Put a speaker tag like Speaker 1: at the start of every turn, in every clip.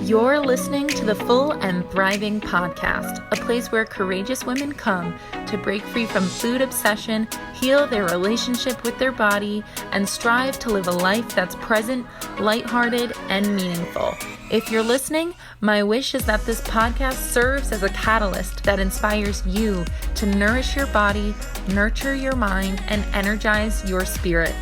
Speaker 1: You're listening to the Full and Thriving podcast, a place where courageous women come to break free from food obsession, heal their relationship with their body, and strive to live a life that's present, lighthearted, and meaningful. If you're listening, my wish is that this podcast serves as a catalyst that inspires you to nourish your body, nurture your mind, and energize your spirit.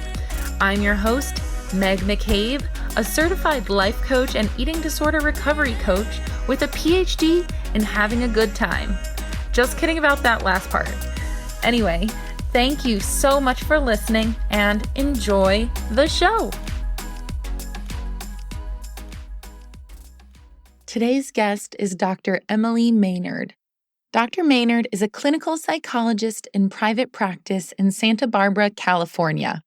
Speaker 1: I'm your host, Meg McCabe, a certified life coach and eating disorder recovery coach with a PhD in having a good time. Just kidding about that last part. Anyway, thank you so much for listening and enjoy the show. Today's guest is Dr. Emily Maynard. Dr. Maynard is a clinical psychologist in private practice in Santa Barbara, California.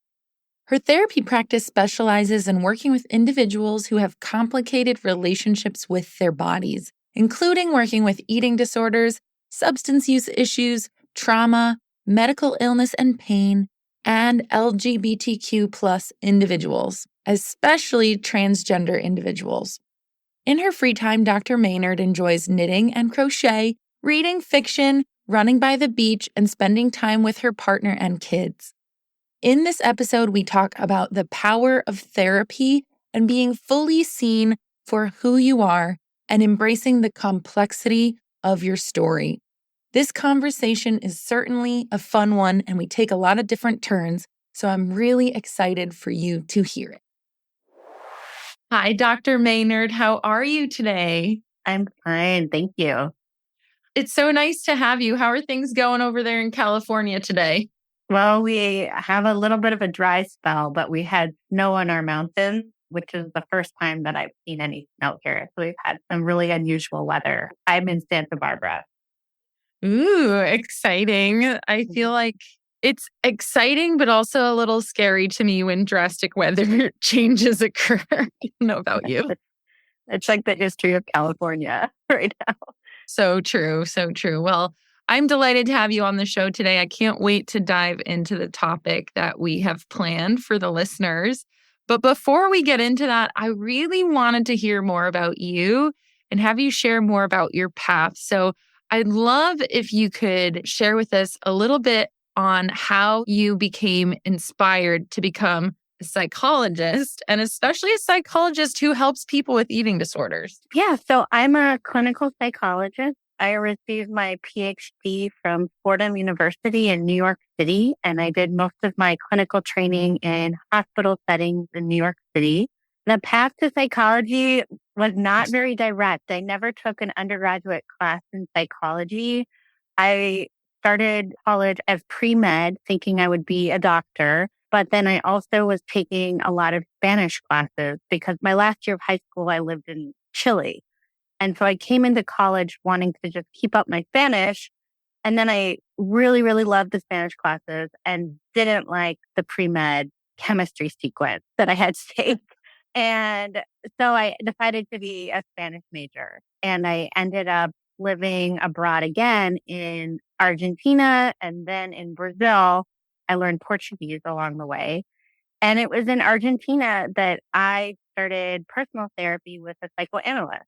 Speaker 1: Her therapy practice specializes in working with individuals who have complicated relationships with their bodies, including working with eating disorders, substance use issues, trauma, medical illness and pain, and LGBTQ+ individuals, especially transgender individuals. In her free time, Dr. Maynard enjoys knitting and crochet, reading fiction, running by the beach, and spending time with her partner and kids. In this episode, we talk about the power of therapy and being fully seen for who you are and embracing the complexity of your story. This conversation is certainly a fun one, and we take a lot of different turns, so I'm really excited for you to hear it. Hi, Dr. Maynard. How are you today?
Speaker 2: I'm fine. Thank you.
Speaker 1: It's so nice to have you. How are things going over there in California today?
Speaker 2: Well, we have a little bit of a dry spell, but we had snow on our mountain, which is the first time that I've seen any snow here. So we've had some really unusual weather. I'm in Santa Barbara.
Speaker 1: Ooh, exciting. I feel like it's exciting, but also a little scary to me when drastic weather changes occur. I don't know about you.
Speaker 2: It's like the history of California right now.
Speaker 1: So true. So true. Well, I'm delighted to have you on the show today. I can't wait to dive into the topic that we have planned for the listeners. But before we get into that, I really wanted to hear more about you and have you share more about your path. So I'd love if you could share with us a little bit on how you became inspired to become a psychologist, and especially a psychologist who helps people with eating disorders.
Speaker 2: Yeah, so I'm a clinical psychologist. I received my PhD from Fordham University in New York City, and I did most of my clinical training in hospital settings in New York City. The path to psychology was not very direct. I never took an undergraduate class in psychology. I started college as pre-med, thinking I would be a doctor. But then I also was taking a lot of Spanish classes because my last year of high school, I lived in Chile. And so I came into college wanting to just keep up my Spanish. And then I really, really loved the Spanish classes and didn't like the pre-med chemistry sequence that I had to take. And so I decided to be a Spanish major. And I ended up living abroad again in Argentina and then in Brazil. I learned Portuguese along the way. And it was in Argentina that I started personal therapy with a psychoanalyst.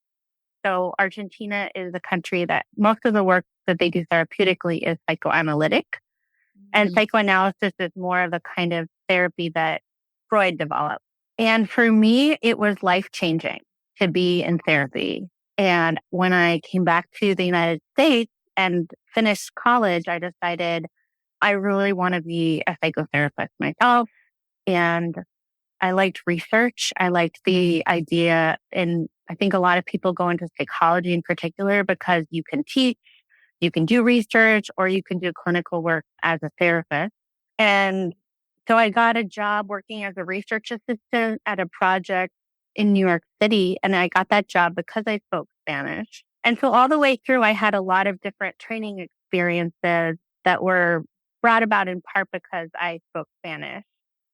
Speaker 2: So Argentina is a country that most of the work that they do therapeutically is psychoanalytic. And psychoanalysis is more of the kind of therapy that Freud developed. And for me, it was life-changing to be in therapy. And when I came back to the United States and finished college, I decided I really want to be a psychotherapist myself. And I liked research. I liked the idea, and I think a lot of people go into psychology in particular because you can teach, you can do research, or you can do clinical work as a therapist. And so I got a job working as a research assistant at a project in New York City, and I got that job because I spoke Spanish. And so all the way through, I had a lot of different training experiences that were brought about in part because I spoke Spanish.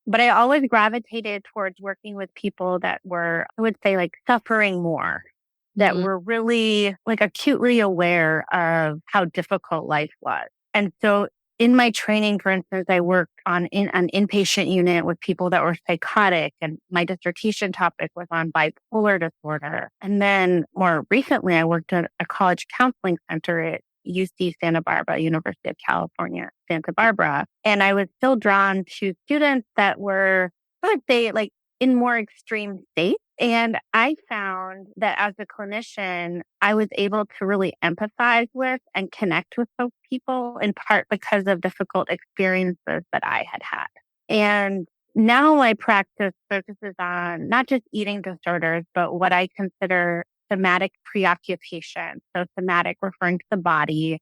Speaker 2: But I always gravitated towards working with people that were, I would say, like suffering more, that were really like acutely aware of how difficult life was. And so in my training, for instance, I worked on an inpatient unit with people that were psychotic, and my dissertation topic was on bipolar disorder. And then more recently, I worked at a college counseling center at UC Santa Barbara, University of California, Santa Barbara. And I was still drawn to students that were, I would say, like in more extreme states. And I found that as a clinician, I was able to really empathize with and connect with those people in part because of difficult experiences that I had had. And now my practice focuses on not just eating disorders, but what I consider somatic preoccupation. So somatic referring to the body.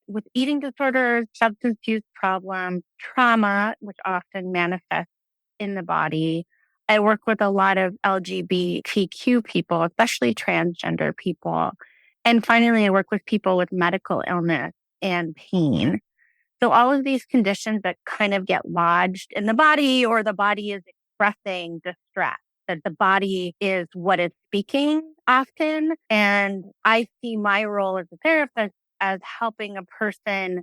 Speaker 2: With eating disorders, substance use problems, trauma, which often manifests in the body. I work with a lot of LGBTQ people, especially transgender people. And finally, I work with people with medical illness and pain. So all of these conditions that kind of get lodged in the body, or the body is expressing distress, that the body is what is speaking often. And I see my role as a therapist as helping a person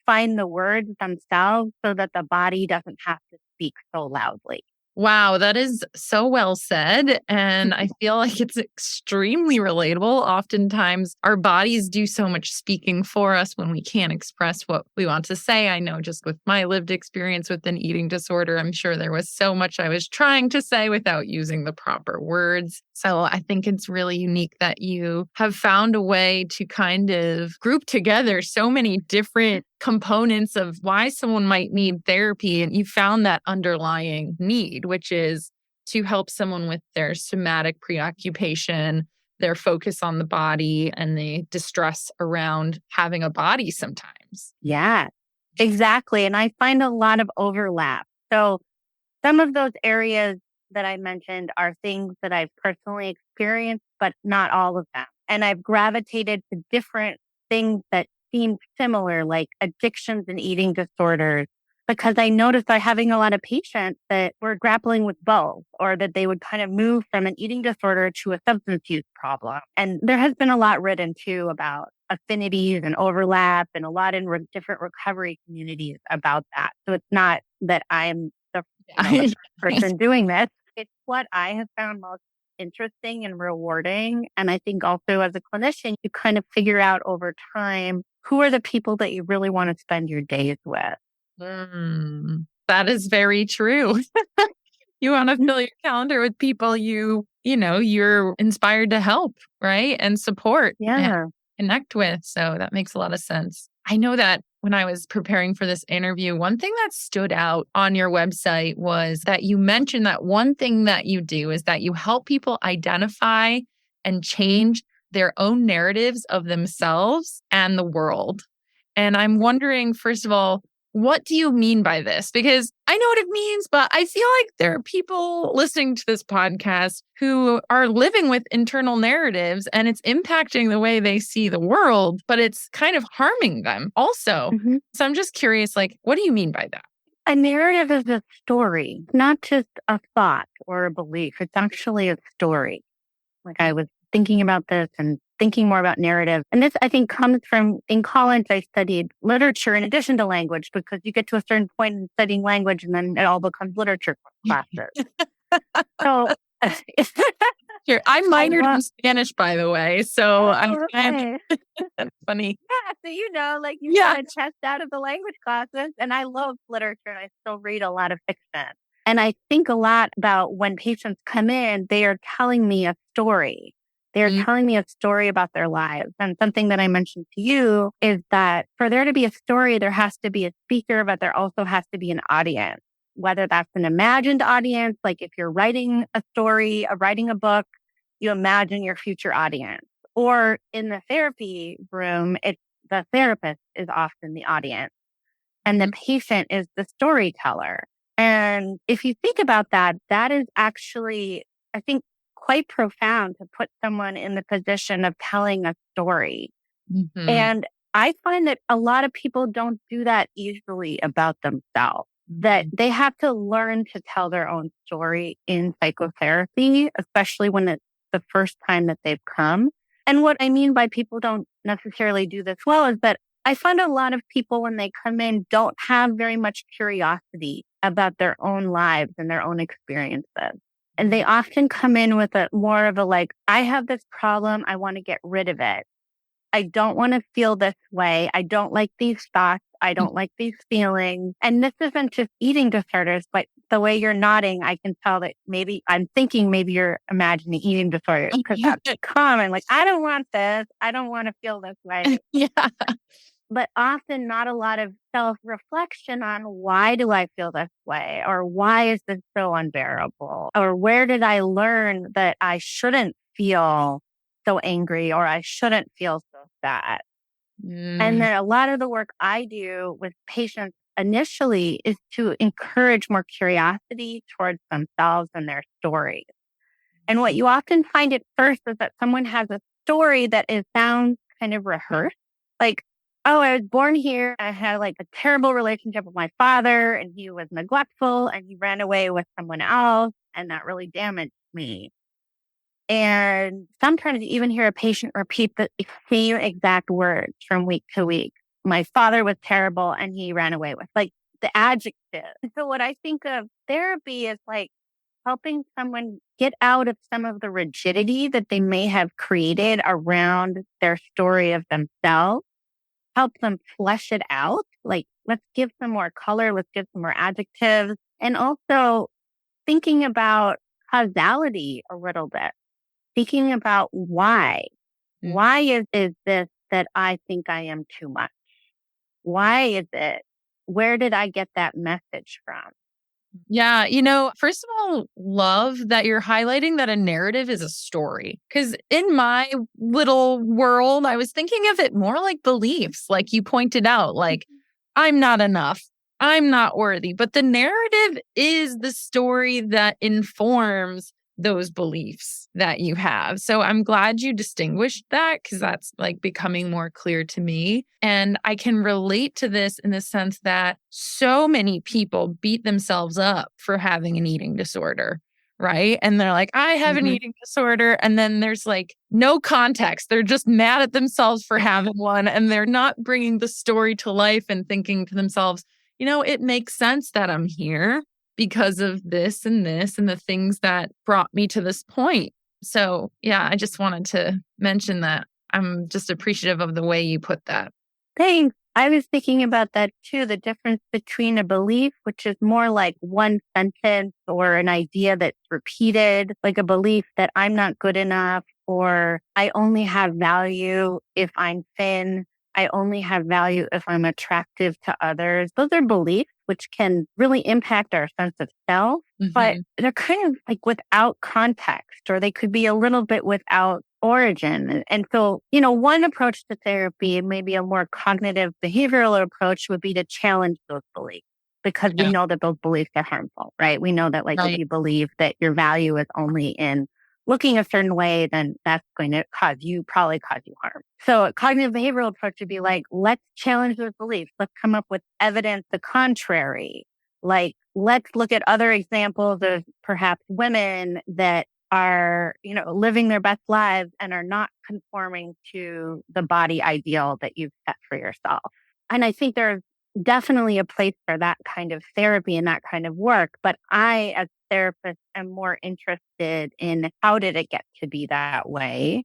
Speaker 2: find the words themselves so that the body doesn't have to speak so loudly.
Speaker 1: Wow, that is so well said. And I feel like it's extremely relatable. Oftentimes, our bodies do so much speaking for us when we can't express what we want to say. I know just with my lived experience with an eating disorder, I'm sure there was so much I was trying to say without using the proper words. So I think it's really unique that you have found a way to kind of group together so many different components of why someone might need therapy. And you found that underlying need, which is to help someone with their somatic preoccupation, their focus on the body, and the distress around having a body sometimes.
Speaker 2: Yeah, exactly. And I find a lot of overlap. So some of those areas that I mentioned are things that I've personally experienced, but not all of them. And I've gravitated to different things that seem similar, like addictions and eating disorders, because I noticed I'm having a lot of patients that were grappling with both, or that they would kind of move from an eating disorder to a substance use problem. And there has been a lot written too about affinities and overlap, and a lot in different recovery communities about that. So it's not that I'm the person doing this. It's what I have found most interesting and rewarding. And I think also as a clinician, you kind of figure out over time who are the people that you really want to spend your days with.
Speaker 1: That is very true. You want to fill your calendar with people you're inspired to help, right? And support.
Speaker 2: Yeah.
Speaker 1: And connect with. So that makes a lot of sense. I know that when I was preparing for this interview, one thing that stood out on your website was that you mentioned that one thing that you do is that you help people identify and change their own narratives of themselves and the world. And I'm wondering, first of all, what do you mean by this? Because I know what it means, but I feel like there are people listening to this podcast who are living with internal narratives and it's impacting the way they see the world, but it's kind of harming them also.
Speaker 2: Mm-hmm.
Speaker 1: So I'm just curious, what do you mean by that?
Speaker 2: A narrative is a story, not just a thought or a belief. It's actually a story. I was thinking about this and thinking more about narrative. And this, I think, comes from, in college, I studied literature in addition to language, because you get to a certain point in studying language and then it all becomes literature classes. So
Speaker 1: Here, I minored in Spanish, by the way. So that's funny.
Speaker 2: Yeah. So, you kind of test out of the language classes. And I love literature and I still read a lot of fiction. And I think a lot about when patients come in, they are telling me a story. They're telling me a story about their lives. And something that I mentioned to you is that for there to be a story, there has to be a speaker, but there also has to be an audience, whether that's an imagined audience, like if you're writing a story, writing a book, you imagine your future audience. Or in the therapy room, it's the therapist is often the audience and the patient is the storyteller. And if you think about that, that is actually, I think, quite profound to put someone in the position of telling a story. Mm-hmm. And I find that a lot of people don't do that easily about themselves, that they have to learn to tell their own story in psychotherapy, especially when it's the first time that they've come. And what I mean by people don't necessarily do this well is that I find a lot of people when they come in don't have very much curiosity about their own lives and their own experiences. And they often come in with a more of a like, I have this problem. I want to get rid of it. I don't want to feel this way. I don't like these thoughts. I don't like these feelings. And this isn't just eating disorders, but the way you're nodding, I can tell that maybe I'm thinking maybe you're imagining eating disorders because that's common. Like, I don't want this. I don't want to feel this way.
Speaker 1: Yeah.
Speaker 2: But often not a lot of self reflection on why do I feel this way? Or why is this so unbearable? Or where did I learn that I shouldn't feel so angry or I shouldn't feel so sad? And
Speaker 1: Mm.
Speaker 2: then a lot of the work I do with patients initially is to encourage more curiosity towards themselves and their stories. And what you often find at first is that someone has a story that is sounds kind of rehearsed. Like, oh, I was born here. I had like a terrible relationship with my father and he was neglectful and he ran away with someone else. And that really damaged me. And sometimes you even hear a patient repeat the same exact words from week to week. My father was terrible and he ran away with like the adjective. And so what I think of therapy is like helping someone get out of some of the rigidity that they may have created around their story of themselves, help them flesh it out. Like, let's give some more color, let's give some more adjectives, and also thinking about causality a little bit, thinking about why.
Speaker 1: Mm.
Speaker 2: Why is this that I think I am too much? Why is it? Where did I get that message from?
Speaker 1: Yeah, first of all, love that you're highlighting that a narrative is a story. Because in my little world, I was thinking of it more like beliefs, like you pointed out, like, I'm not enough, I'm not worthy. But the narrative is the story that informs those beliefs that you have. So I'm glad you distinguished that because that's like becoming more clear to me. And I can relate to this in the sense that so many people beat themselves up for having an eating disorder. Right. And they're like, I have an
Speaker 2: Mhm.
Speaker 1: eating disorder. And then there's like no context. They're just mad at themselves for having one. And they're not bringing the story to life and thinking to themselves, it makes sense that I'm here because of this and this and the things that brought me to this point. So, yeah, I just wanted to mention that. I'm just appreciative of the way you put that.
Speaker 2: Thanks. I was thinking about that too. The difference between a belief, which is more like one sentence or an idea that's repeated, like a belief that I'm not good enough or I only have value if I'm thin. I only have value if I'm attractive to others. Those are beliefs which can really impact our sense of self, but
Speaker 1: Mhm.
Speaker 2: they're kind of like without context, or they could be a little bit without origin. And so, one approach to therapy, maybe a more cognitive behavioral approach would be to challenge those beliefs because we
Speaker 1: Yeah.
Speaker 2: know that those beliefs are harmful, right? We know that like if
Speaker 1: Right.
Speaker 2: you believe that your value is only in looking a certain way, then that's going to probably cause you harm. So a cognitive behavioral approach would be like, let's challenge those beliefs. Let's come up with evidence the contrary. Like, let's look at other examples of perhaps women that are, living their best lives and are not conforming to the body ideal that you've set for yourself. And I think there's definitely a place for that kind of therapy and that kind of work. But I, as a therapist, am more interested in how did it get to be that way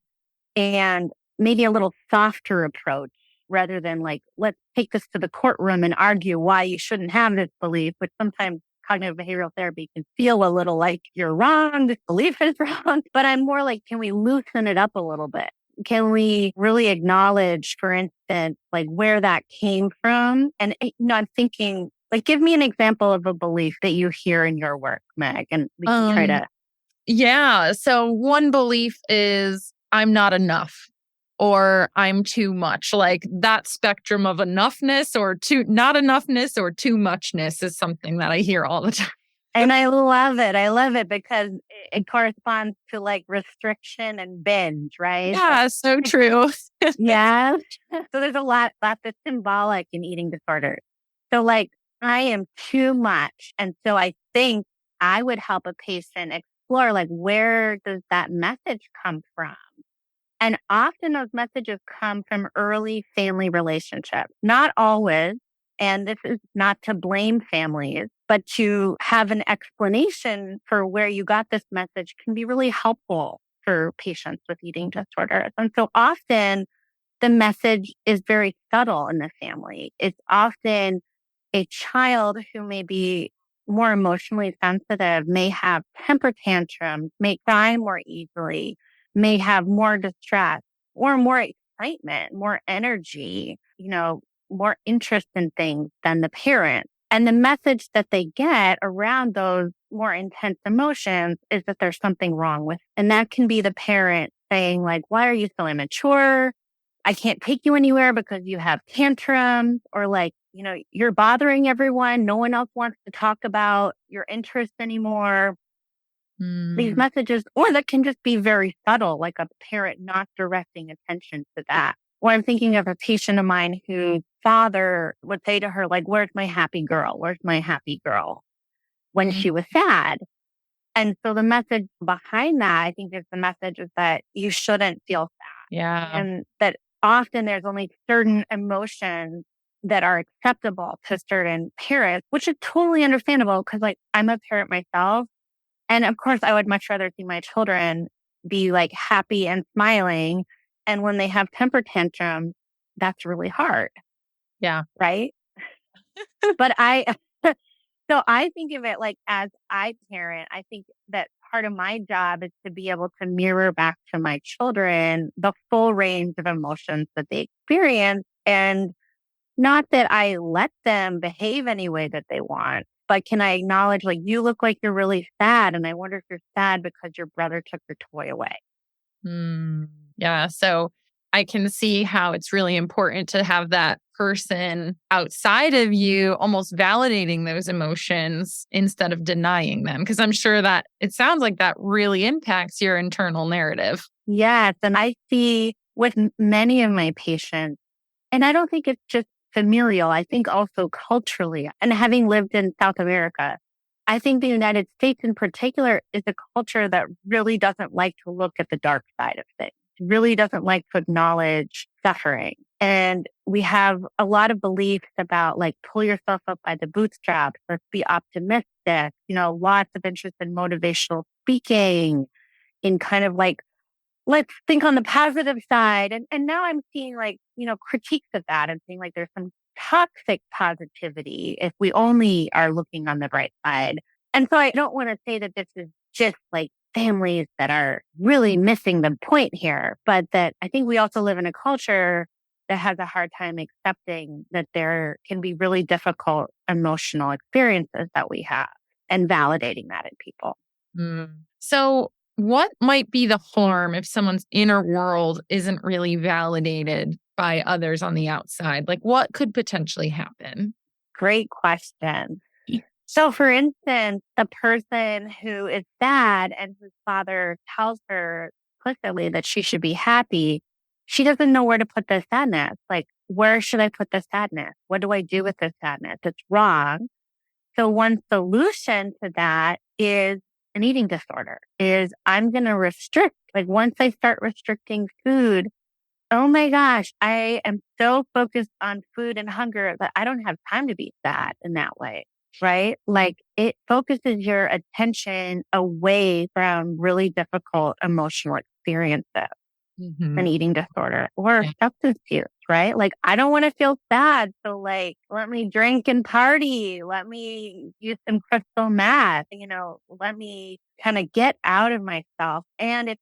Speaker 2: and maybe a little softer approach rather than like, let's take this to the courtroom and argue why you shouldn't have this belief, which sometimes cognitive behavioral therapy can feel a little like you're wrong, this belief is wrong. But I'm more like, can we loosen it up a little bit? Can we really acknowledge, for instance, like where that came from? And I'm thinking, like, give me an example of a belief that you hear in your work, Meg, and we can try
Speaker 1: Um,
Speaker 2: to.
Speaker 1: yeah. So one belief is I'm not enough or I'm too much. Like that spectrum of enoughness or too not enoughness or too muchness is something that I hear all the time.
Speaker 2: And I love it. I love it because it corresponds to like restriction and binge, right?
Speaker 1: Yeah, so true.
Speaker 2: Yeah. So there's a lot that's symbolic in eating disorders. So like I am too much. And so I think I would help a patient explore like where does that message come from? And often those messages come from early family relationships. Not always. And this is not to blame families, but to have an explanation for where you got this message can be really helpful for patients with eating disorders. And so often the message is very subtle in the family. It's often a child who may be more emotionally sensitive, may have temper tantrums, may cry more easily, may have more distress or more excitement, more energy, more interest in things than the parent. And the message that they get around those more intense emotions is that there's something wrong with, and that can be the parent saying like, why are you so immature? I can't take you anywhere because you have tantrums, or like, you're bothering everyone. No one else wants to talk about your interests anymore. These messages, or that can just be very subtle, like a parent not directing attention to that. Or I'm thinking of a patient of mine whose father would say to her, like, where's my happy girl? Where's my happy girl? When she was sad. And so the message behind that, I think is the message is that you shouldn't feel sad.
Speaker 1: Yeah.
Speaker 2: And that often there's only certain emotions that are acceptable to certain parents, which is totally understandable because like I'm a parent myself. And of course I would much rather see my children be like happy and smiling. And when they have temper tantrums, that's really hard.
Speaker 1: Yeah.
Speaker 2: Right. But so I think of it like as I parent, I think that part of my job is to be able to mirror back to my children the full range of emotions that they experience. And not that I let them behave any way that they want, but can I acknowledge, like, you look like you're really sad. And I wonder if you're sad because your brother took your toy away.
Speaker 1: Yeah. So I can see how it's really important to have that person outside of you almost validating those emotions instead of denying them. Because I'm sure that it sounds like that really impacts your internal narrative.
Speaker 2: Yes. And I see with many of my patients, and I don't think it's just familial, I think also culturally, and having lived in South America, I think the United States in particular is a culture that really doesn't like to look at the dark side of things, really doesn't like to acknowledge suffering. And we have a lot of beliefs about like pull yourself up by the bootstraps, or be optimistic, lots of interest in motivational speaking, in kind of like, let's think on the positive side. And now I'm seeing like, critiques of that and seeing like there's some toxic positivity if we only are looking on the bright side. And so I don't want to say that this is just like families that are really missing the point here, but that I think we also live in a culture that has a hard time accepting that there can be really difficult emotional experiences that we have and validating that in people.
Speaker 1: So what might be the harm if someone's inner world isn't really validated by others on the outside? Like what could potentially happen?
Speaker 2: Great question. So for instance, a person who is sad and whose father tells her explicitly that she should be happy, she doesn't know where to put the sadness. Like, where should I put the sadness? What do I do with the sadness? It's wrong. So one solution to that is an eating disorder, is I'm going to restrict. Like once I start restricting food, oh my gosh, I am so focused on food and hunger that I don't have time to be sad in that way, right? Like it focuses your attention away from really difficult emotional experiences. An eating disorder or substance use, right? Like, I don't want to feel sad. So like, let me drink and party. Let me use some crystal meth, let me kind of get out of myself. And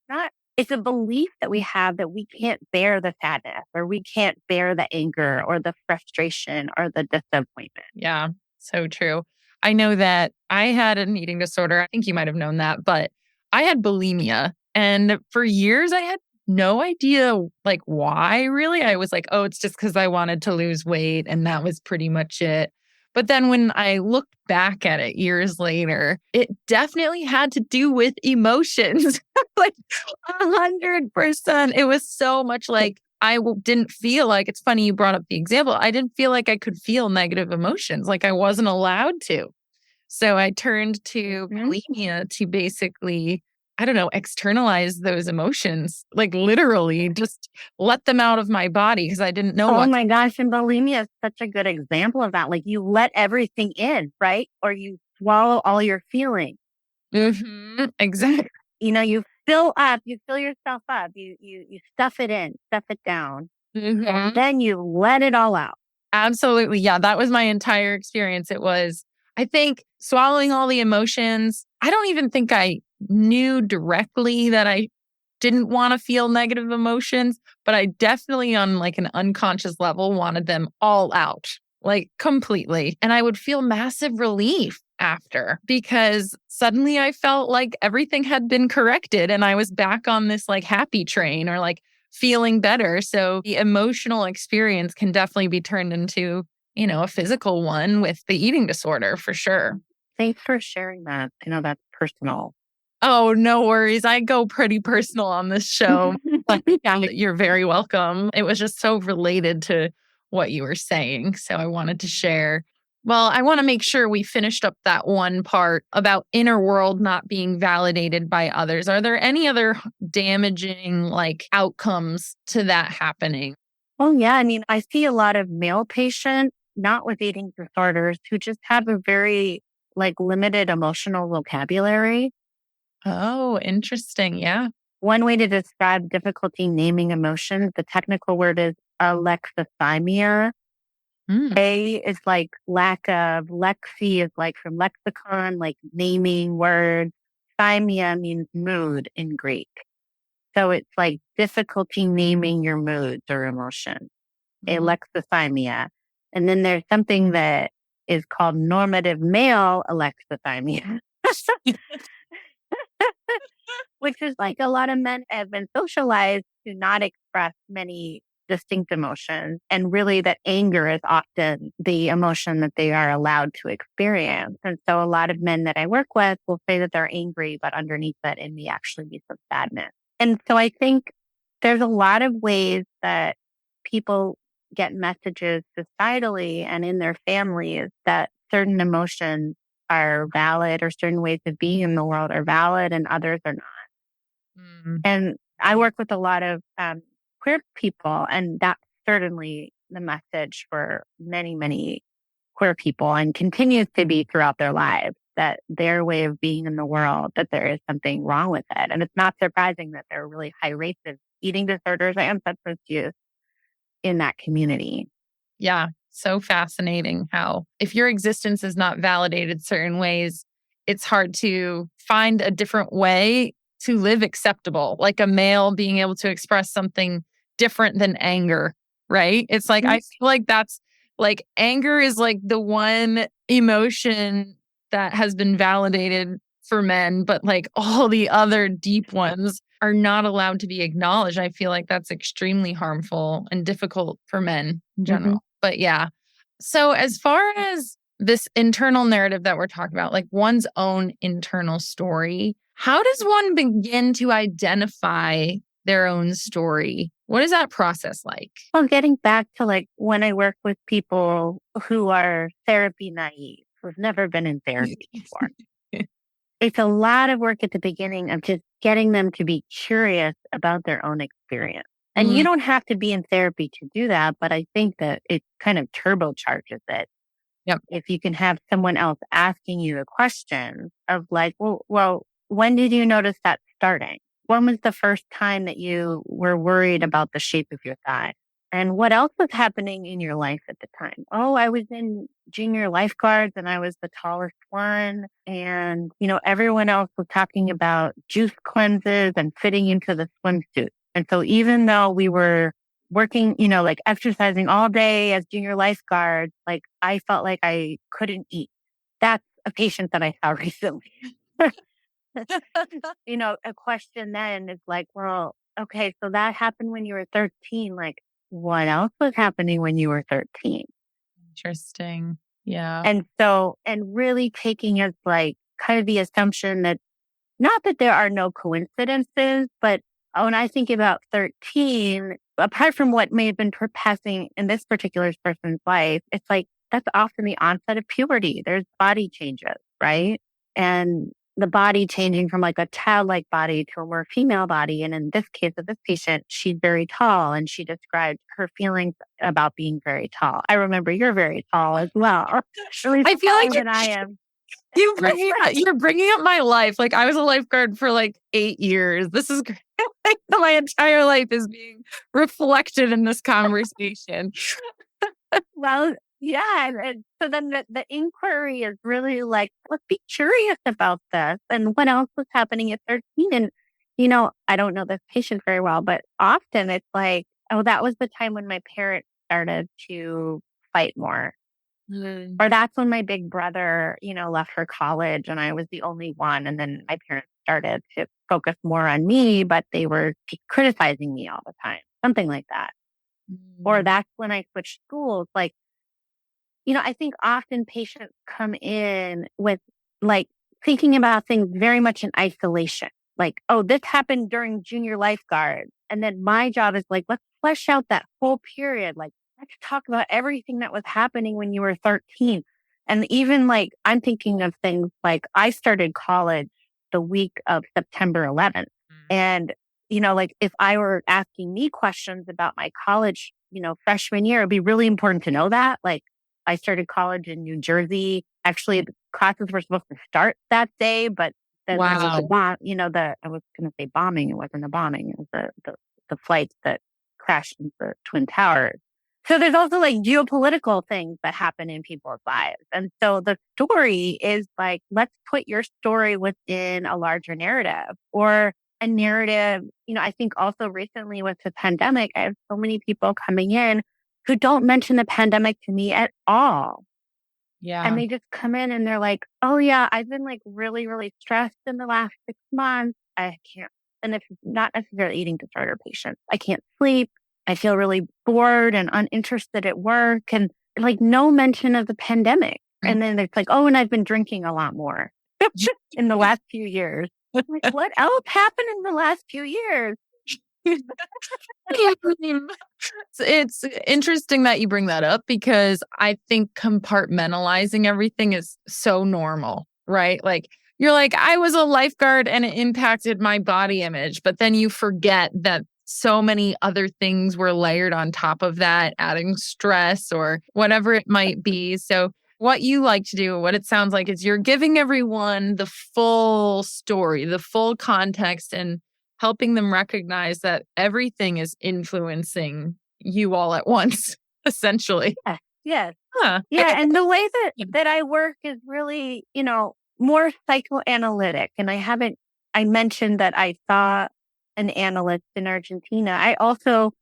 Speaker 2: it's a belief that we have that we can't bear the sadness, or we can't bear the anger or the frustration or the disappointment.
Speaker 1: Yeah, so true. I know that I had an eating disorder. I think you might have known that, but I had bulimia. And for years I had no idea like why really. I was like, oh, it's just because I wanted to lose weight. And that was pretty much it. But then when I looked back at it years later, it definitely had to do with emotions. Like 100%. It was so much like didn't feel like, it's funny you brought up the example. I didn't feel like I could feel negative emotions. Like I wasn't allowed to. So I turned to bulimia to basically I don't know, externalize those emotions, like literally just let them out of my body because I didn't know
Speaker 2: Oh
Speaker 1: what.
Speaker 2: my gosh. And bulimia is such a good example of that. Like you let everything in, right? Or you swallow all your feelings.
Speaker 1: Exactly.
Speaker 2: You fill up, you fill yourself up, you stuff it in, stuff it down, and then you let it all out.
Speaker 1: Absolutely. Yeah, that was my entire experience. It was, I think, swallowing all the emotions. I don't even think I knew directly that I didn't want to feel negative emotions, but I definitely, on like an unconscious level, wanted them all out, like completely. And I would feel massive relief after because suddenly I felt like everything had been corrected and I was back on this like happy train or like feeling better. So the emotional experience can definitely be turned into, a physical one with the eating disorder for sure.
Speaker 2: Thanks for sharing that. I know that's personal.
Speaker 1: Oh, no worries. I go pretty personal on this show. But yeah, you're very welcome. It was just so related to what you were saying. So I wanted to share. Well, I want to make sure we finished up that one part about inner world not being validated by others. Are there any other damaging like outcomes to that happening?
Speaker 2: Oh, yeah. I mean, I see a lot of male patients, not with eating disorders, who just have a very like limited emotional vocabulary.
Speaker 1: Oh, interesting. Yeah.
Speaker 2: One way to describe difficulty naming emotions, the technical word is alexithymia.
Speaker 1: Mm.
Speaker 2: A is like lack of, lexi is like from lexicon, like naming words. Thymia means mood in Greek. So it's like difficulty naming your moods or emotions,
Speaker 1: Mhm.
Speaker 2: alexithymia. And then there's something that is called normative male alexithymia, which is like a lot of men have been socialized to not express many distinct emotions. And really, that anger is often the emotion that they are allowed to experience. And so, a lot of men that I work with will say that they're angry, but underneath that, it may actually be some sadness. And so, I think there's a lot of ways that people get messages societally and in their families that certain emotions are valid or certain ways of being in the world are valid and others are not.
Speaker 1: Mm.
Speaker 2: And I work with a lot of queer people, and that's certainly the message for many, many queer people and continues to be throughout their lives that their way of being in the world, that there is something wrong with it. And it's not surprising that there are really high rates of eating disorders and substance use in that community.
Speaker 1: Yeah, so fascinating how if your existence is not validated certain ways, it's hard to find a different way to live acceptable, like a male being able to express something different than anger, right? It's like, I feel like that's like anger is like the one emotion that has been validated for men, but like all the other deep ones are not allowed to be acknowledged. I feel like that's extremely harmful and difficult for men in
Speaker 2: Mhm.
Speaker 1: general. But yeah. So as far as this internal narrative that we're talking about, like one's own internal story, how does one begin to identify their own story? What is that process like?
Speaker 2: Well, getting back to like when I work with people who are therapy naive, who've never been in therapy before, it's a lot of work at the beginning of just getting them to be curious about their own experience. And you
Speaker 1: Mm,
Speaker 2: don't have to be in therapy to do that, but I think that it kind of turbocharges it.
Speaker 1: yep.
Speaker 2: If you can have someone else asking you the question of like, well, when did you notice that starting? When was the first time that you were worried about the shape of your thigh? And what else was happening in your life at the time? Oh, I was in junior lifeguards and I was the tallest one. And, everyone else was talking about juice cleanses and fitting into the swimsuit. And so even though we were working, like exercising all day as junior lifeguards, like I felt like I couldn't eat. That's a patient that I saw recently. A question then is like, well, okay, so that happened when you were 13. Like, what else was happening when you were 13?
Speaker 1: Interesting. Yeah.
Speaker 2: And really taking as like kind of the assumption that not that there are no coincidences, but when I think about 13, apart from what may have been passing in this particular person's life, it's like that's often the onset of puberty. There's body changes, right? And the body changing from like a childlike body to a more female body. And in this case of this patient, she's very tall and she described her feelings about being very tall. I remember you're very tall as well. At least
Speaker 1: I feel
Speaker 2: taller
Speaker 1: like
Speaker 2: than I am.
Speaker 1: you're bringing up my life. Like I was a lifeguard for like 8 years. This is great. Like my entire life is being reflected in this conversation.
Speaker 2: Well, yeah. And so then the inquiry is really like, let's be curious about this and what else was happening at 13. And, I don't know this patient very well, but often it's like, oh, that was the time when my parents started to fight more.
Speaker 1: Mm.
Speaker 2: Or that's when my big brother, left for college and I was the only one. And then my parents started to focus more on me, but they were criticizing me all the time, something like that. Or that's when I switched schools. Like, I think often patients come in with like thinking about things very much in isolation. Like, oh, this happened during junior lifeguard. And then my job is like, let's flesh out that whole period. Like, let's talk about everything that was happening when you were 13. And even like, I'm thinking of things like I started college the week of September 11th. And, like if I were asking me questions about my college, freshman year, it'd be really important to know that. Like, I started college in New Jersey. Actually, the classes were supposed to start that day, but then there was a bomb, I was going to say bombing. It wasn't a bombing. It was the flights that crashed into the Twin Towers. So there's also like geopolitical things that happen in people's lives. And so the story is like, let's put your story within a larger narrative or a narrative. I think also recently with the pandemic, I have so many people coming in who don't mention the pandemic to me at all.
Speaker 1: Yeah.
Speaker 2: And they just come in and they're like, oh yeah, I've been like really, really stressed in the last 6 months. I can't, and it's not necessarily eating disorder patients. I can't sleep. I feel really bored and uninterested at work and like no mention of the pandemic. And then it's like, oh, and I've been drinking a lot more in the last few years. I'm like, what else happened in the last few years?
Speaker 1: It's interesting that you bring that up because I think compartmentalizing everything is so normal, right? Like you're like, I was a lifeguard and it impacted my body image, but then you forget that so many other things were layered on top of that, adding stress or whatever it might be. So what you like to do, what it sounds like is you're giving everyone the full story, the full context, and helping them recognize that everything is influencing you all at once, essentially.
Speaker 2: Yes.
Speaker 1: Huh.
Speaker 2: Yeah. And the way that I work is really, more psychoanalytic. And I mentioned that I saw an analyst in Argentina. I also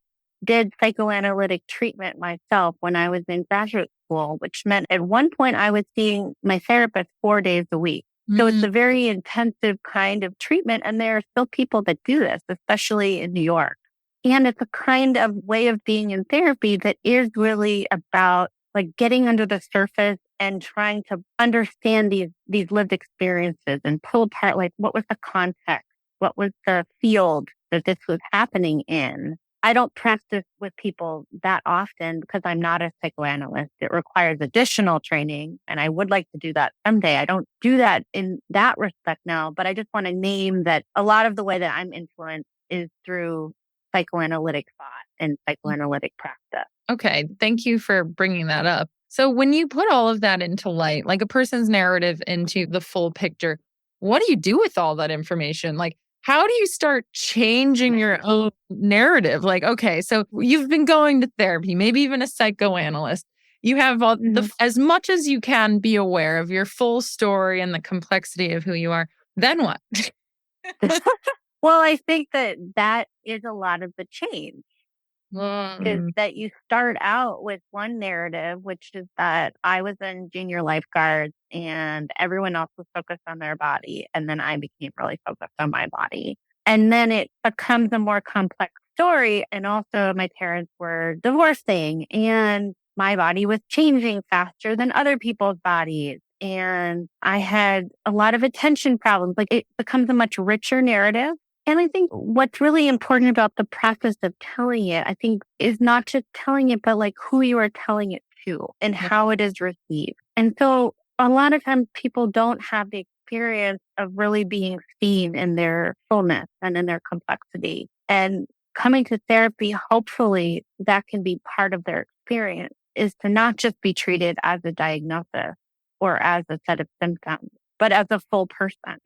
Speaker 2: did psychoanalytic treatment myself when I was in graduate school, which meant at one point I was seeing my therapist 4 days a week. So it's a very intensive kind of treatment. And there are still people that do this, especially in New York. And it's a kind of way of being in therapy that is really about like getting under the surface and trying to understand these lived experiences and pull apart, like what was the context? What was the field that this was happening in? I don't practice with people that often because I'm not a psychoanalyst. It requires additional training and I would like to do that someday. I don't do that in that respect now, but I just want to name that a lot of the way that I'm influenced is through psychoanalytic thought and psychoanalytic practice.
Speaker 1: Okay. Thank you for bringing that up. So when you put all of that into light, like a person's narrative into the full picture, what do you do with all that information? Like, how do you start changing your own narrative? Like, okay, so you've been going to therapy, maybe even a psychoanalyst. You have all as much as you can be aware of your full story and the complexity of who you are. Then what?
Speaker 2: Well, I think that is a lot of the change. Is that you start out with one narrative, which is that I was in junior lifeguards and everyone else was focused on their body. And then I became really focused on my body. And then it becomes a more complex story. And also my parents were divorcing and my body was changing faster than other people's bodies. And I had a lot of attention problems. Like it becomes a much richer narrative. And I think what's really important about the process of telling it, I think, is not just telling it, but like who you are telling it to and how it is received. And so a lot of times people don't have the experience of really being seen in their fullness and in their complexity. And coming to therapy, hopefully that can be part of their experience, is to not just be treated as a diagnosis or as a set of symptoms, but as a full person.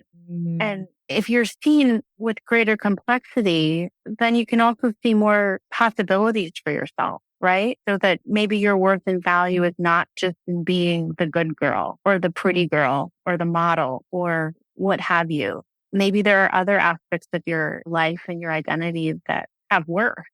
Speaker 2: And if you're seen with greater complexity, then you can also see more possibilities for yourself, right? So that maybe your worth and value is not just in being the good girl or the pretty girl or the model or what have you. Maybe there are other aspects of your life and your identity that have worth.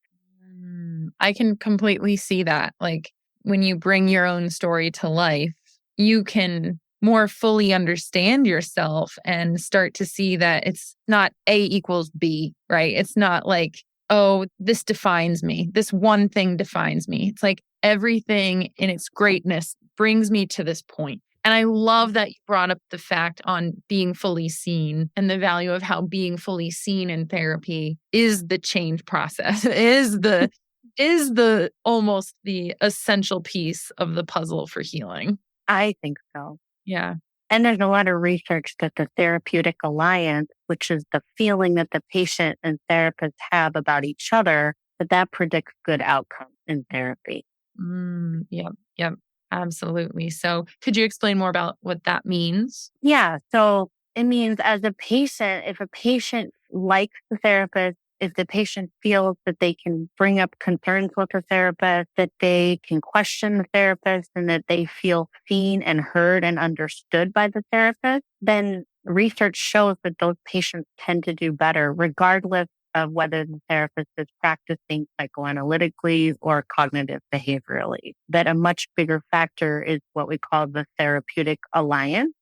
Speaker 1: I can completely see that. Like when you bring your own story to life, you can more fully understand yourself and start to see that it's not A equals B, right? It's not like, oh, this defines me. This one thing defines me. It's like everything in its greatness brings me to this point. And I love that you brought up the fact on being fully seen and the value of how being fully seen in therapy is the change process, is the almost the essential piece of the puzzle for healing.
Speaker 2: I think so.
Speaker 1: Yeah.
Speaker 2: And there's a lot of research that the therapeutic alliance, which is the feeling that the patient and therapist have about each other, that predicts good outcomes in therapy.
Speaker 1: Yep, absolutely. So could you explain more about what that means?
Speaker 2: Yeah. So it means as a patient, if a patient likes the therapist, if the patient feels that they can bring up concerns with the therapist, that they can question the therapist and that they feel seen and heard and understood by the therapist, then research shows that those patients tend to do better, regardless of whether the therapist is practicing psychoanalytically or cognitive behaviorally. That a much bigger factor is what we call the therapeutic alliance.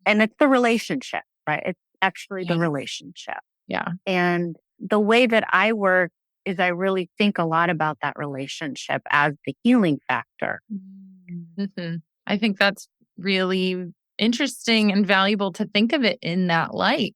Speaker 2: And it's the relationship, right? It's actually the relationship.
Speaker 1: Yeah.
Speaker 2: And the way that I work is I really think a lot about that relationship as the healing factor.
Speaker 1: Mm-hmm. I think that's really interesting and valuable to think of it in that light,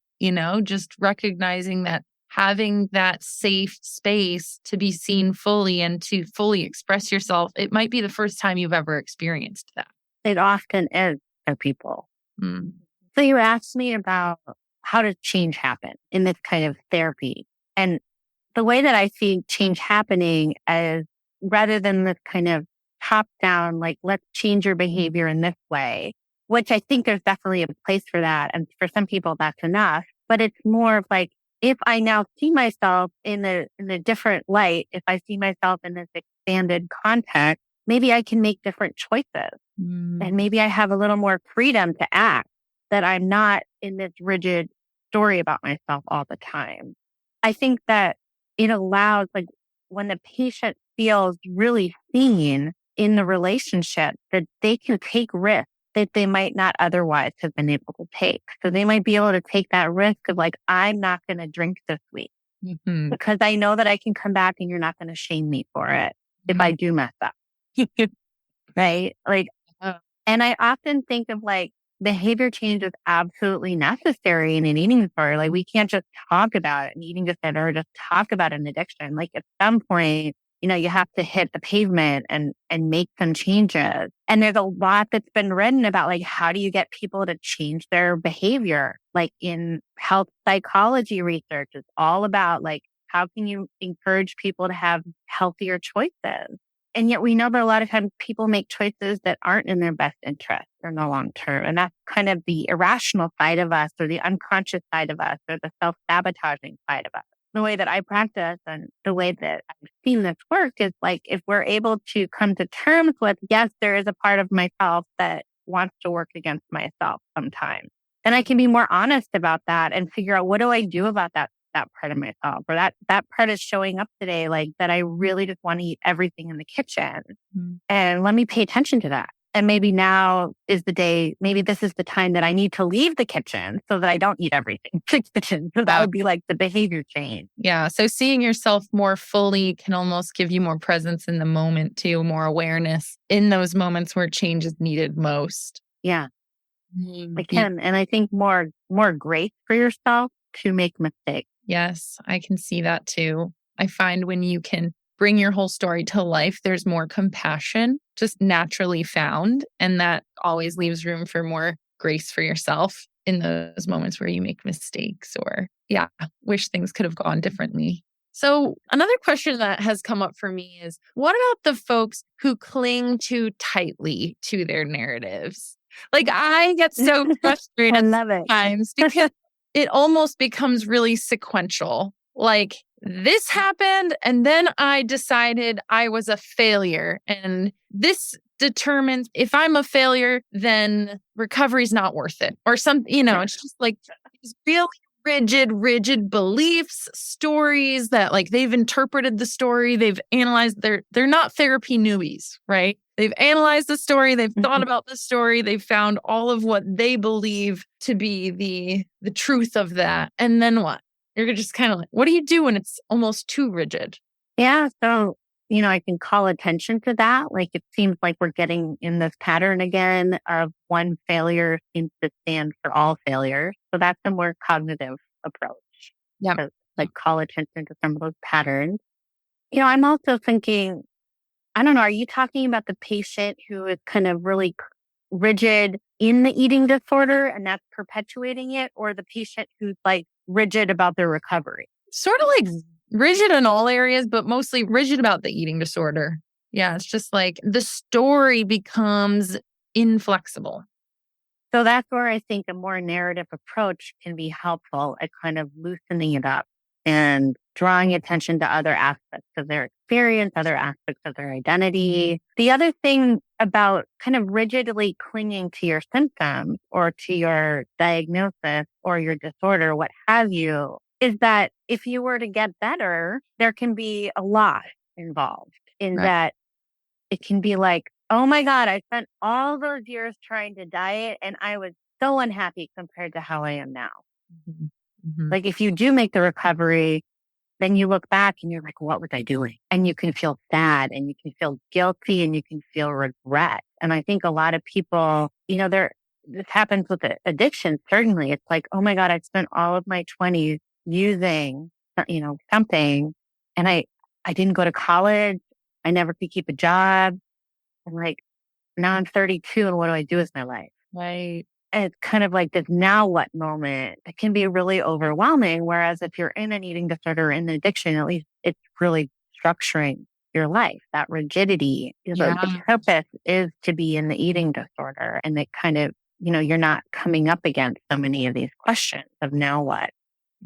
Speaker 1: just recognizing that having that safe space to be seen fully and to fully express yourself, it might be the first time you've ever experienced that.
Speaker 2: It often is for people. So you asked me about how does change happen in this kind of therapy? And the way that I see change happening is rather than this kind of top down, like, let's change your behavior in this way, which I think there's definitely a place for that. And for some people, that's enough. But it's more of like, if I now see myself in a different light, if I see myself in this expanded context, maybe I can make different choices. And maybe I have a little more freedom to act, that I'm not in this rigid story about myself all the time. I think that it allows, like, when the patient feels really seen in the relationship, that they can take risks that they might not otherwise have been able to take. So they might be able to take that risk of like, I'm not going to drink this week because I know that I can come back and you're not going to shame me for it if I do mess up. Right? Like, and I often think of like, behavior change is absolutely necessary in an eating disorder. Like, we can't just talk about an eating disorder or just talk about an addiction. Like, at some point, you have to hit the pavement and make some changes. And there's a lot that's been written about like, how do you get people to change their behavior? Like in health psychology research, it's all about like, how can you encourage people to have healthier choices? And yet we know that a lot of times people make choices that aren't in their best interest in the long term. And that's kind of the irrational side of us, or the unconscious side of us, or the self-sabotaging side of us. The way that I practice and the way that I've seen this work is like, if we're able to come to terms with, yes, there is a part of myself that wants to work against myself sometimes, then I can be more honest about that and figure out, what do I do about that part of myself, or that part is showing up today, like that I really just want to eat everything in the kitchen. And let me pay attention to that. And maybe now is the day, maybe this is the time that I need to leave the kitchen so that I don't eat everything in the kitchen. So that would be like the behavior change.
Speaker 1: Yeah. So seeing yourself more fully can almost give you more presence in the moment too, more awareness in those moments where change is needed most.
Speaker 2: Yeah. I can. And I think more grace for yourself to make mistakes.
Speaker 1: Yes, I can see that too. I find when you can bring your whole story to life, there's more compassion just naturally found. And that always leaves room for more grace for yourself. in those moments where you make mistakes or, wish things could have gone differently. So another question that has come up for me is, what about the folks who cling too tightly to their narratives? Like, I get so
Speaker 2: I
Speaker 1: frustrated
Speaker 2: love it.
Speaker 1: sometimes because it almost becomes really sequential. Like, this happened, and then I decided I was a failure. And this determines if I'm a failure, then recovery's not worth it. Or it's just like these really rigid beliefs, stories that like they've interpreted the story, they've analyzed, they're not therapy newbies, right? They've analyzed the story, they've thought about the story, they've found all of what they believe to be the truth of that. And then what? You're just kind of like, what do you do when it's almost too rigid?
Speaker 2: Yeah. So, I can call attention to that. Like it seems like we're getting in this pattern again of one failure seems to stand for all failures. So that's a more cognitive approach.
Speaker 1: Yeah.
Speaker 2: To, like call attention to some of those patterns. I'm also thinking, I don't know, are you talking about the patient who is kind of really rigid in the eating disorder and that's perpetuating it, or the patient who's like rigid about their recovery?
Speaker 1: Sort of like rigid in all areas, but mostly rigid about the eating disorder. Yeah, it's just like the story becomes inflexible.
Speaker 2: So that's where I think a more narrative approach can be helpful at kind of loosening it up and drawing attention to other aspects of their experience, other aspects of their identity. The other thing about kind of rigidly clinging to your symptoms or to your diagnosis or your disorder, what have you, is that if you were to get better, there can be a lot involved in
Speaker 1: Right.
Speaker 2: that. It can be like, oh my God, I spent all those years trying to diet and I was so unhappy compared to how I am now.
Speaker 1: Mhm. Mhm.
Speaker 2: Like if you do make the recovery, then you look back and you're like, what was I doing? And you can feel sad and you can feel guilty and you can feel regret. And I think a lot of people, this happens with addiction. Certainly it's like, oh my God, I spent all of my 20s using, something and I didn't go to college. I never could keep a job. And like, now I'm 32 and what do I do with my life?
Speaker 1: Right.
Speaker 2: And it's kind of like this now what moment. It can be really overwhelming. Whereas if you're in an eating disorder or in an addiction, at least it's really structuring your life. That rigidity, the
Speaker 1: Yeah.
Speaker 2: purpose is to be in the eating disorder. And it kind of, you're not coming up against so many of these questions of now what.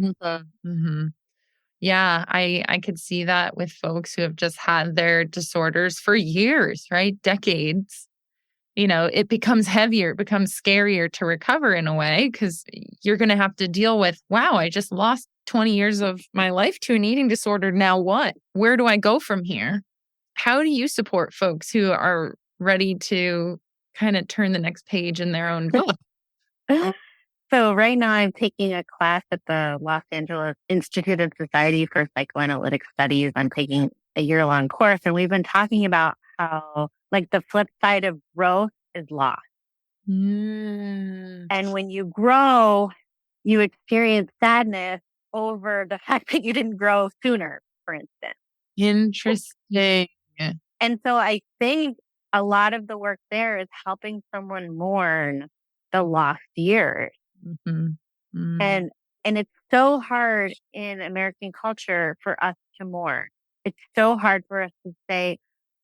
Speaker 1: Mhm. Yeah, I could see that with folks who have just had their disorders for years, right? Decades. It becomes heavier, it becomes scarier to recover in a way because you're going to have to deal with, wow, I just lost 20 years of my life to an eating disorder. Now what? Where do I go from here? How do you support folks who are ready to kind of turn the next page in their own book?
Speaker 2: So right now I'm taking a class at the Los Angeles Institute of Society for Psychoanalytic Studies. I'm taking a year-long course and we've been talking about how like the flip side of growth is loss.
Speaker 1: Mm,
Speaker 2: And when you grow, you experience sadness over the fact that you didn't grow sooner, for instance.
Speaker 1: interesting.
Speaker 2: And so I think a lot of the work there is helping someone mourn the lost years.
Speaker 1: Mhm. Mm.
Speaker 2: And it's so hard in American culture for us to mourn. It's so hard for us to say,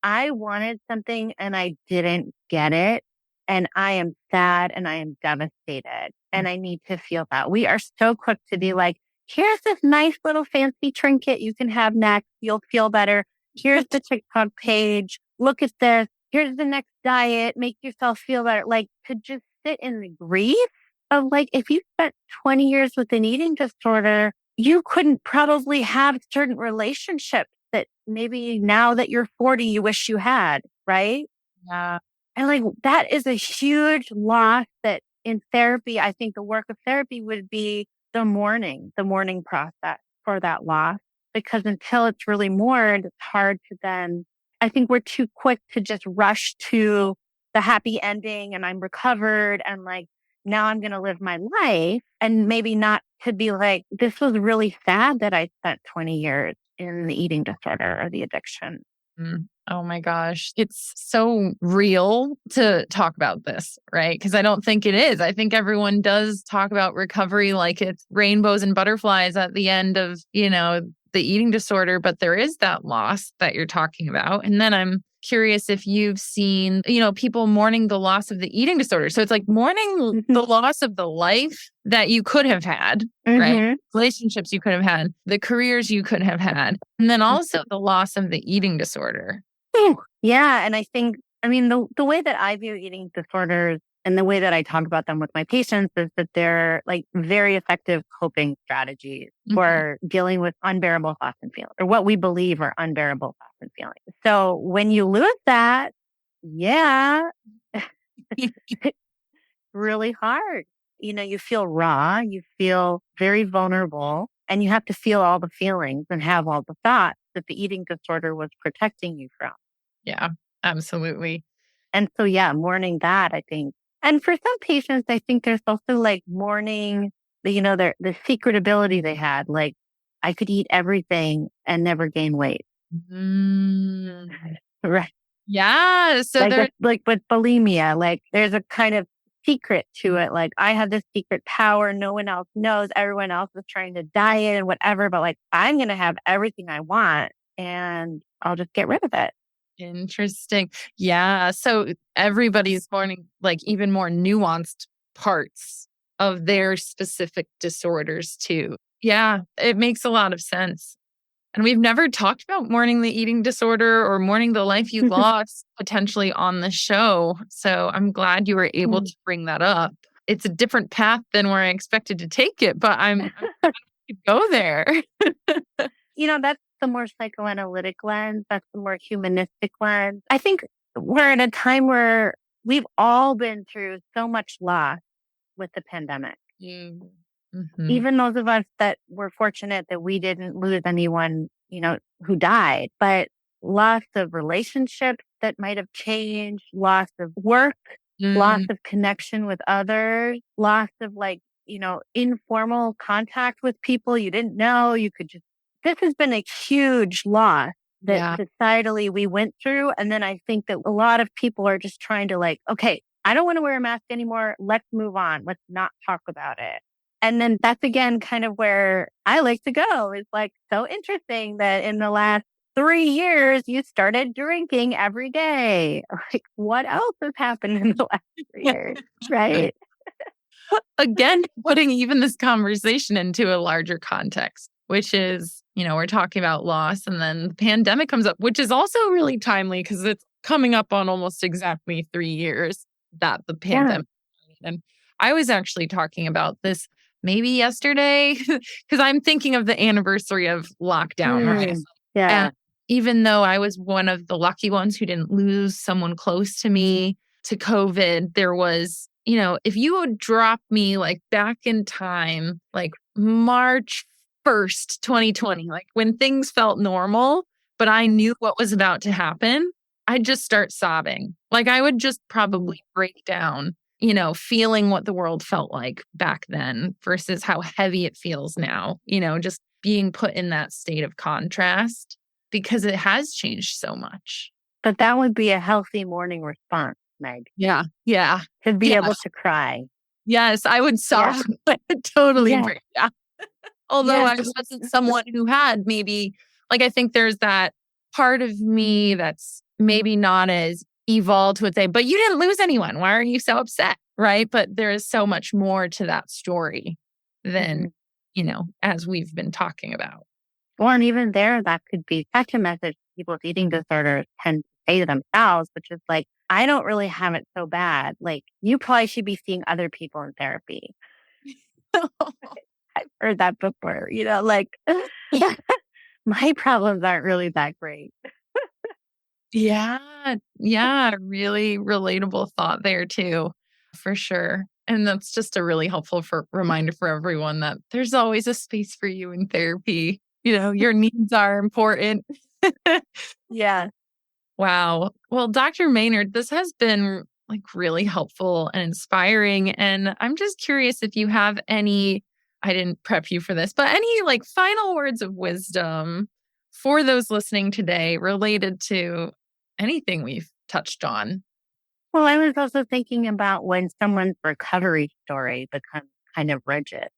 Speaker 2: I wanted something and I didn't get it. And I am sad and I am devastated and I need to feel that. We are so quick to be like, here's this nice little fancy trinket you can have next. You'll feel better. Here's the TikTok page. Look at this. Here's the next diet. Make yourself feel better. Like to just sit in the grief of like, if you spent 20 years with an eating disorder, you couldn't probably have certain relationships that maybe now that you're 40, you wish you had, right?
Speaker 1: Yeah.
Speaker 2: And like, that is a huge loss that in therapy, I think the work of therapy would be the mourning process for that loss. Because until it's really mourned, it's hard to then, I think we're too quick to just rush to the happy ending and I'm recovered and like, now I'm going to live my life and maybe not to be like, this was really sad that I spent 20 years in the eating disorder or the addiction.
Speaker 1: Mm. Oh my gosh. It's so real to talk about this, right? Because I don't think it is. I think everyone does talk about recovery like it's rainbows and butterflies at the end of, the eating disorder, but there is that loss that you're talking about. And then I'm curious if you've seen, people mourning the loss of the eating disorder. So it's like mourning the loss of the life that you could have had, right? Relationships you could have had, the careers you could have had, and then also the loss of the eating disorder.
Speaker 2: Yeah. And I think, the way that I view eating disorders and the way that I talk about them with my patients is that they're like very effective coping strategies for dealing with unbearable thoughts and feelings, or what we believe are unbearable thoughts and feelings. So when you lose that, yeah, it's really hard. You feel raw, you feel very vulnerable, and you have to feel all the feelings and have all the thoughts that the eating disorder was protecting you from.
Speaker 1: Yeah, absolutely.
Speaker 2: And so, yeah, mourning that, I think. And for some patients, I think there's also like mourning the secret ability they had. Like, I could eat everything and never gain weight.
Speaker 1: Mm.
Speaker 2: Right.
Speaker 1: Yeah. So
Speaker 2: like with bulimia, like there's a kind of secret to it. Like, I have this secret power. No one else knows. Everyone else is trying to diet and whatever, but like, I'm going to have everything I want and I'll just get rid of it.
Speaker 1: Interesting. Yeah. So everybody's mourning like even more nuanced parts of their specific disorders too. Yeah, it makes a lot of sense. And we've never talked about mourning the eating disorder or mourning the life you lost potentially on the show. So I'm glad you were able to bring that up. It's a different path than where I expected to take it, but I'm glad we could go there.
Speaker 2: That's the more psychoanalytic lens. That's the more humanistic lens. I think we're at a time where we've all been through so much loss with the pandemic. Even those of us that were fortunate that we didn't lose anyone, who died, but loss of relationships that might have changed, loss of work, loss of connection with others, loss of informal contact with people you didn't know. This has been a huge loss that societally we went through. And then I think that a lot of people are just trying to okay, I don't want to wear a mask anymore. Let's move on. Let's not talk about it. And then that's again kind of where I like to go. It's so interesting that in the last 3 years, you started drinking every day. Like, what else has happened in the last 3 years? Right.
Speaker 1: Again, putting even this conversation into a larger context, which is, we're talking about loss, and then the pandemic comes up, which is also really timely because it's coming up on almost exactly 3 years that the pandemic. Yeah. And I was actually talking about this maybe yesterday because I'm thinking of the anniversary of lockdown, right?
Speaker 2: Yeah.
Speaker 1: And even though I was one of the lucky ones who didn't lose someone close to me to COVID, there was, if you would drop me back in time, March 1st, 2020, when things felt normal, but I knew what was about to happen, I'd just start sobbing. I would just probably break down, feeling what the world felt like back then versus how heavy it feels now, just being put in that state of contrast because it has changed so much.
Speaker 2: But that would be a healthy mourning response, Meg.
Speaker 1: Yeah. Yeah.
Speaker 2: To be able to cry.
Speaker 1: Yes, I would sob. I would totally break down. Although I wasn't someone who had maybe, I think there's that part of me that's maybe not as evolved would say, but you didn't lose anyone. Why are you so upset? Right. But there is so much more to that story than, as we've been talking about.
Speaker 2: Well, and even there, that could be such a message people with eating disorders tend to say to themselves, which is I don't really have it so bad. You probably should be seeing other people in therapy. I've heard that before, my problems aren't really that great.
Speaker 1: Yeah. Yeah. Really relatable thought there too, for sure. And that's just a really helpful reminder for everyone that there's always a space for you in therapy. Your needs are important.
Speaker 2: Yeah.
Speaker 1: Wow. Well, Dr. Maynard, this has been really helpful and inspiring. And I'm just curious if you have any, I didn't prep you for this, but any final words of wisdom for those listening today related to anything we've touched on.
Speaker 2: Well, I was also thinking about when someone's recovery story becomes kind of rigid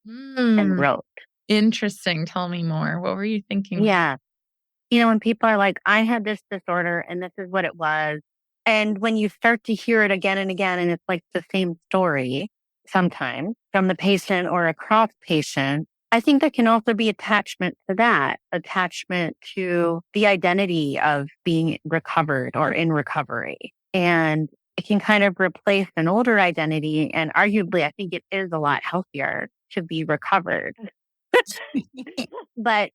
Speaker 2: and
Speaker 1: Hmm.
Speaker 2: rote.
Speaker 1: Interesting. Tell me more. What were you thinking?
Speaker 2: Yeah. When people are like, I had this disorder and this is what it was. And when you start to hear it again and again, and it's like the same story sometimes from the patient or a cross patient, I think there can also be attachment to that, attachment to the identity of being recovered or in recovery. And it can kind of replace an older identity. And arguably, I think it is a lot healthier to be recovered. But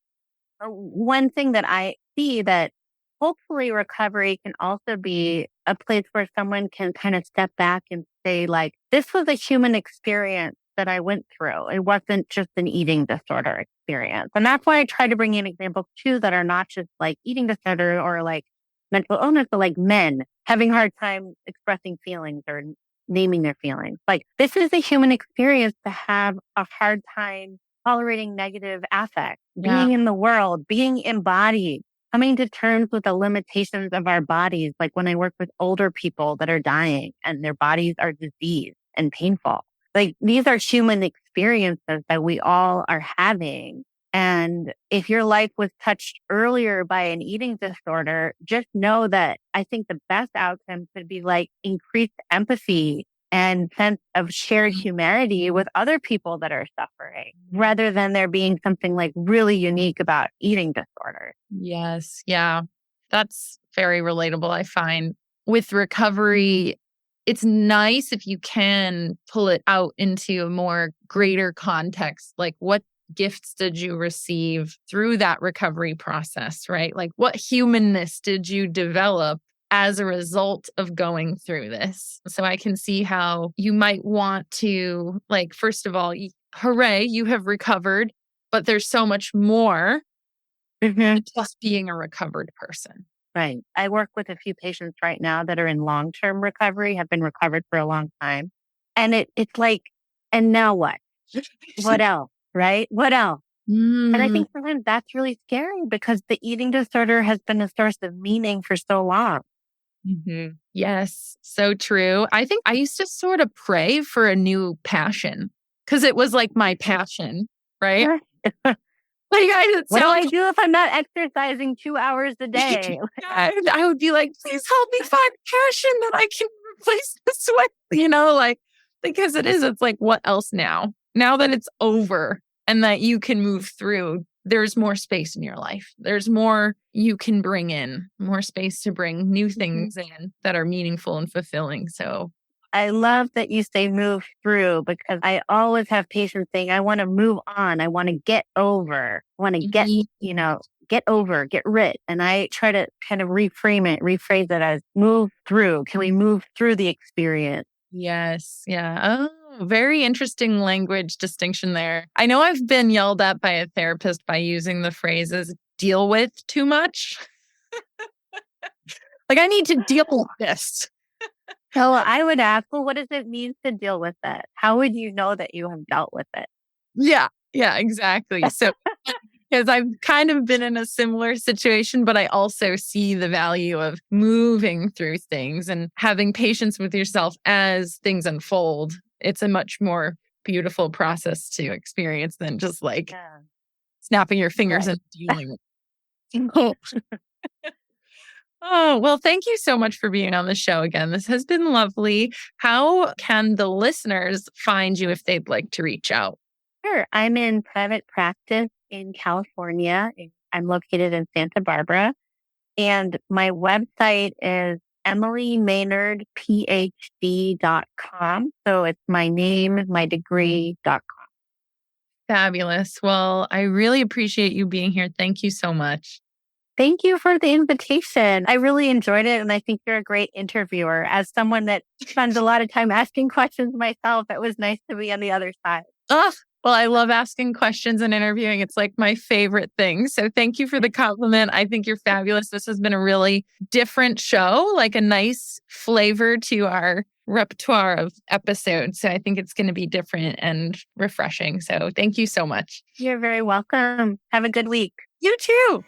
Speaker 2: one thing that I see that hopefully recovery can also be a place where someone can kind of step back and say, like, this was a human experience that I went through. It wasn't just an eating disorder experience. And that's why I try to bring in examples too that are not just like eating disorder or like mental illness, but like men having a hard time expressing feelings or naming their feelings. Like, this is a human experience to have a hard time tolerating negative affect,
Speaker 1: Yeah.
Speaker 2: being in the world, being embodied, coming to terms with the limitations of our bodies. Like when I work with older people that are dying and their bodies are diseased and painful. Like, these are human experiences that we all are having. And if your life was touched earlier by an eating disorder, just know that I think the best outcome could be like increased empathy and sense of shared humanity with other people that are suffering, rather than there being something like really unique about eating disorders.
Speaker 1: Yes. Yeah. That's very relatable, I find. With recovery, it's nice if you can pull it out into a more greater context. Like, what gifts did you receive through that recovery process, right? Like, what humanness did you develop as a result of going through this? So I can see how you might want to, like, first of all, hooray, you have recovered, but there's so much more than just being a recovered person.
Speaker 2: Right. I work with a few patients right now that are in long-term recovery, have been recovered for a long time. And it's like, and now what? What else? Right? What else? And I think sometimes that's really scary because the eating disorder has been a source of meaning for so long.
Speaker 1: Mm-hmm. Yes, so true. I think I used to sort of pray for a new passion because it was like my passion, right? Like,
Speaker 2: What do I do if I'm not exercising 2 hours a day?
Speaker 1: I would be like, please help me find passion that I can replace this with, like, because it's like, what else now? Now that it's over and that you can move through, there's more space in your life. There's more you can bring in, more space to bring new things in that are meaningful and fulfilling. So
Speaker 2: I love that you say move through, because I always have patients saying, I want to move on. I want to get over. I want to get over, get rid. And I try to kind of rephrase it as move through. Can we move through the experience?
Speaker 1: yes. Yeah. Oh, very interesting language distinction there. I know I've been yelled at by a therapist by using the phrases deal with too much. Like, I need to deal with this.
Speaker 2: So I would ask, well, what does it mean to deal with it? How would you know that you have dealt with it?
Speaker 1: Yeah. Yeah, exactly. So, because I've kind of been in a similar situation, but I also see the value of moving through things and having patience with yourself as things unfold. It's a much more beautiful process to experience than just like snapping your fingers and dealing with it. Oh, well, thank you so much for being on the show again. This has been lovely. How can the listeners find you if they'd like to reach out?
Speaker 2: Sure. I'm in private practice in California. I'm located in Santa Barbara. And my website is emilymaynardphd.com. So it's my name, my degree.com.
Speaker 1: Fabulous. Well, I really appreciate you being here. Thank you so much.
Speaker 2: Thank you for the invitation. I really enjoyed it. And I think you're a great interviewer. As someone that spends a lot of time asking questions myself, it was nice to be on the other side.
Speaker 1: Oh, well, I love asking questions and interviewing. It's like my favorite thing. So thank you for the compliment. I think you're fabulous. This has been a really different show, like a nice flavor to our repertoire of episodes. So I think it's going to be different and refreshing. So thank you so much.
Speaker 2: You're very welcome. Have a good week.
Speaker 1: You too.